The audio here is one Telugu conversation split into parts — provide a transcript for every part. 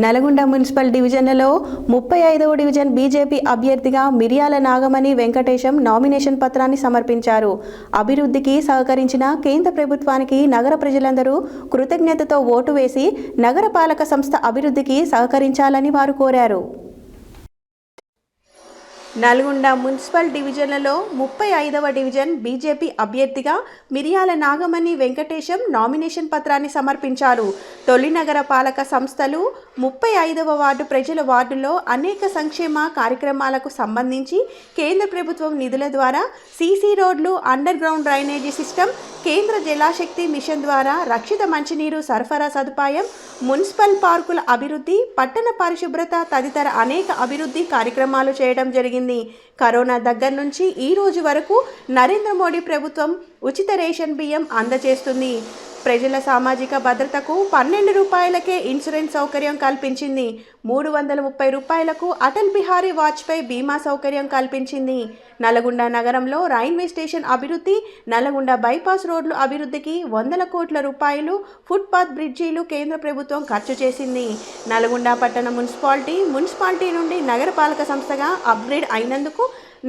నల్గొండ మున్సిపల్ డివిజన్లలో 35వ డివిజన్ బీజేపీ అభ్యర్థిగా మిర్యాల నాగమణి వెంకటేశం నామినేషన్ పత్రాన్ని సమర్పించారు. అభివృద్ధికి సహకరించిన కేంద్ర ప్రభుత్వానికి నగర ప్రజలందరూ కృతజ్ఞతతో ఓటు వేసి నగరపాలక సంస్థ అభివృద్ధికి సహకరించాలని వారు కోరారు. నల్గొండ మున్సిపల్ డివిజన్లలో 35వ డివిజన్ బీజేపీ అభ్యర్థిగా మిర్యాల నాగమణి వెంకటేశం నామినేషన్ పత్రాన్ని సమర్పించారు. తొలి నగర పాలక సంస్థలు 35వ వార్డు ప్రజల వార్డులో అనేక సంక్షేమ కార్యక్రమాలకు సంబంధించి కేంద్ర ప్రభుత్వం నిధుల ద్వారా సీసీ రోడ్లు, అండర్ గ్రౌండ్ డ్రైనేజీ సిస్టమ్, కేంద్ర జలశక్తి మిషన్ ద్వారా రక్షిత మంచినీరు సరఫరా సదుపాయం, మున్సిపల్ పార్కుల అభివృద్ధి, పట్టణ పరిశుభ్రత తదితర అనేక అభివృద్ధి కార్యక్రమాలు చేయడం జరిగింది. కరోనా దగ్గర నుంచి ఈ రోజు వరకు నరేంద్ర మోడీ ప్రభుత్వం ఉచిత రేషన్ బియ్యం అందజేస్తుంది. ప్రజల సామాజిక భద్రతకు 12 రూపాయలకే ఇన్సూరెన్స్ సౌకర్యం కల్పించింది. 330 రూపాయలకు అటల్ బిహారీ వాజ్పేయి బీమా సౌకర్యం కల్పించింది. నల్గొండ నగరంలో రైల్వే స్టేషన్ అభివృద్ధి, నల్గొండ బైపాస్ రోడ్లు అభివృద్ధికి 100 కోట్ల రూపాయలు ఫుట్పాత్ బ్రిడ్జీలు కేంద్ర ప్రభుత్వం ఖర్చు చేసింది. నల్గొండ పట్టణ మున్సిపాలిటీ నుండి నగరపాలక సంస్థగా అప్గ్రేడ్ అయినందుకు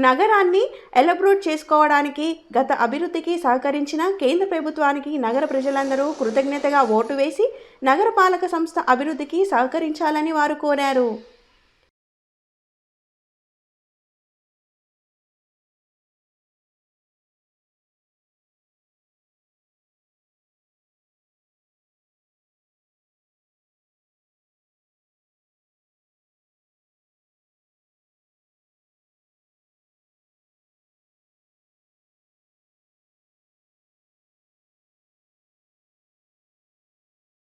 నగరాన్ని ఎలబ్రేట్ చేసుకోవడానికి గత అభివృద్ధికి సహకరించిన కేంద్ర ప్రభుత్వానికి నగర ప్రజలందరూ కృతజ్ఞతగా ఓటు వేసి నగరపాలక సంస్థ అభివృద్ధికి సహకరించాలని వారు కోరారు.